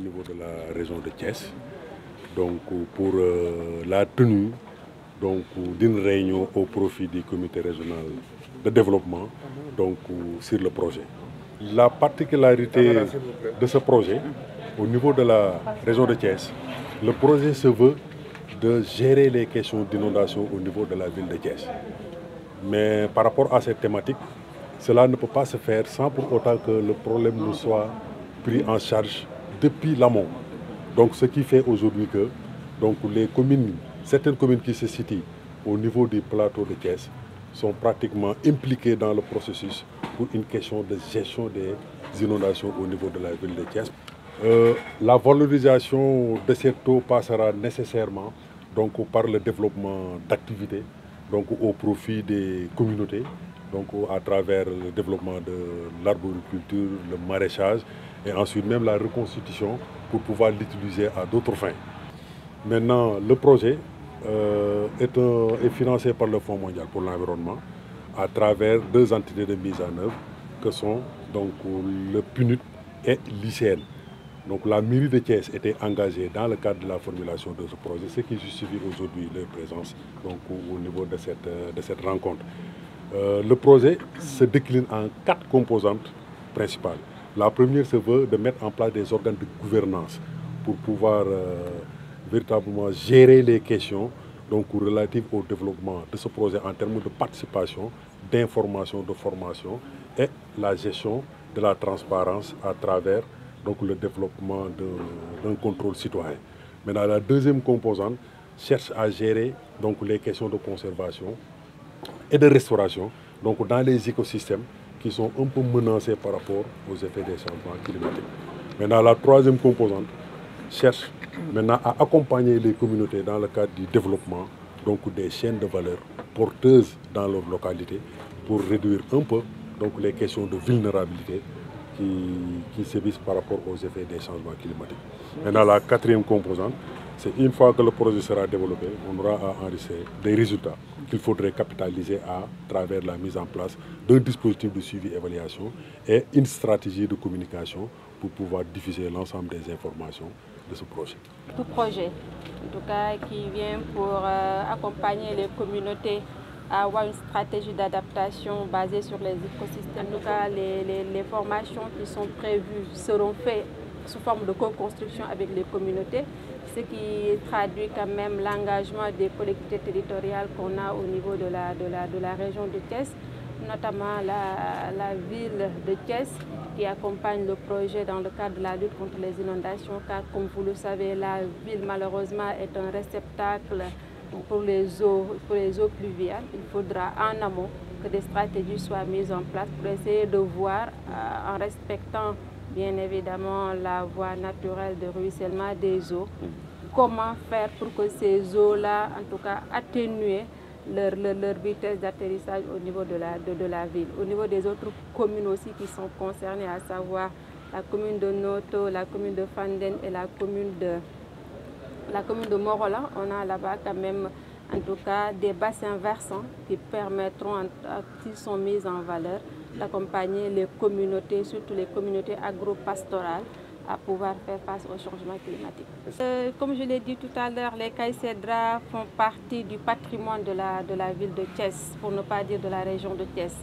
niveau de la région de Thiès, donc pour la tenue d'une réunion au profit du comité régional de développement sur le projet. La particularité de ce projet, au niveau de la région de Thiès, le projet se veut de gérer les questions d'inondation au niveau de la ville de Thiès. Mais par rapport à cette thématique, cela ne peut pas se faire sans pour autant que le problème ne soit pris en charge depuis l'amont. Donc ce qui fait aujourd'hui que certaines communes qui se situent au niveau du plateau de Thiès sont pratiquement impliquées dans le processus pour une question de gestion des inondations au niveau de la ville de Thiès. La valorisation de cette eau passera nécessairement par le développement d'activités au profit des communautés, à travers le développement de l'arboriculture, le maraîchage et ensuite même la reconstitution pour pouvoir l'utiliser à d'autres fins. Maintenant, le projet est financé par le Fonds mondial pour l'environnement à travers deux entités de mise en œuvre que sont le PNUD et l'ICN. Donc la mairie de Thiès était engagée dans le cadre de la formulation de ce projet, ce qui justifie aujourd'hui leur présence au niveau de cette rencontre. Le projet se décline en 4 composantes principales. La première se veut de mettre en place des organes de gouvernance pour pouvoir véritablement gérer les questions relatives au développement de ce projet en termes de participation, d'information, de formation et la gestion de la transparence à travers le développement d'un contrôle citoyen. Maintenant, la deuxième composante cherche à gérer les questions de conservation et de restauration dans les écosystèmes qui sont un peu menacés par rapport aux effets des changements climatiques. Maintenant, la troisième composante cherche maintenant à accompagner les communautés dans le cadre du développement des chaînes de valeur porteuses dans leur localité pour réduire un peu les questions de vulnérabilité qui sévissent par rapport aux effets des changements climatiques. Maintenant, la quatrième composante, c'est une fois que le projet sera développé, on aura à enregistrer des résultats qu'il faudrait capitaliser à travers la mise en place d'un dispositif de suivi et évaluation et une stratégie de communication pour pouvoir diffuser l'ensemble des informations de ce projet. Tout projet, en tout cas, qui vient pour accompagner les communautés à avoir une stratégie d'adaptation basée sur les écosystèmes. En tout cas, les formations qui sont prévues seront faites sous forme de co-construction avec les communautés, ce qui traduit quand même l'engagement des collectivités territoriales qu'on a au niveau de la région de Thiès, notamment la ville de Thiès qui accompagne le projet dans le cadre de la lutte contre les inondations, car comme vous le savez, la ville malheureusement est un réceptacle pour les eaux pluviales. Il faudra en amont que des stratégies soient mises en place pour essayer de voir, en respectant bien évidemment la voie naturelle de ruissellement des eaux, comment faire pour que ces eaux-là, en tout cas, atténuent leur vitesse d'atterrissage au niveau de la ville. Au niveau des autres communes aussi qui sont concernées, à savoir la commune de Noto, la commune de Fanden et la commune de Morolan, on a là-bas quand même en tout cas des bassins versants qui permettront, s'ils sont mis en valeur, d'accompagner les communautés, surtout les communautés agro-pastorales, à pouvoir faire face au changement climatique. Comme je l'ai dit tout à l'heure, les caïcédras font partie du patrimoine de la ville de Thiès, pour ne pas dire de la région de Thiès.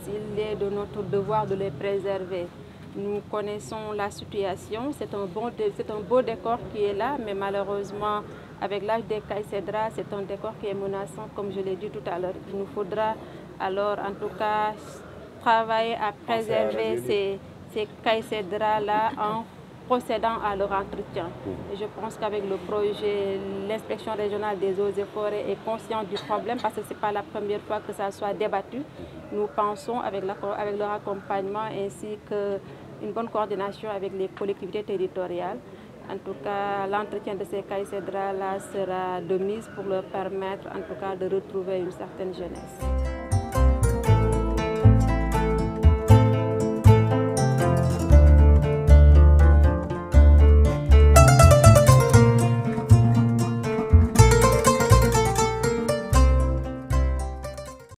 Il est de notre devoir de les préserver. Nous connaissons la situation, c'est un beau décor qui est là, mais malheureusement, avec l'âge des caïcédras, c'est un décor qui est menaçant, comme je l'ai dit tout à l'heure. Il nous faudra alors, en tout cas, travailler à préserver ces caïcédras-là en procédant à leur entretien. Et je pense qu'avec le projet, l'inspection régionale des eaux et forêts est consciente du problème parce que ce n'est pas la première fois que ça soit débattu. Nous pensons, avec leur accompagnement ainsi qu'une bonne coordination avec les collectivités territoriales, en tout cas, l'entretien de ces caïcédras-là sera de mise pour leur permettre, en tout cas, de retrouver une certaine jeunesse.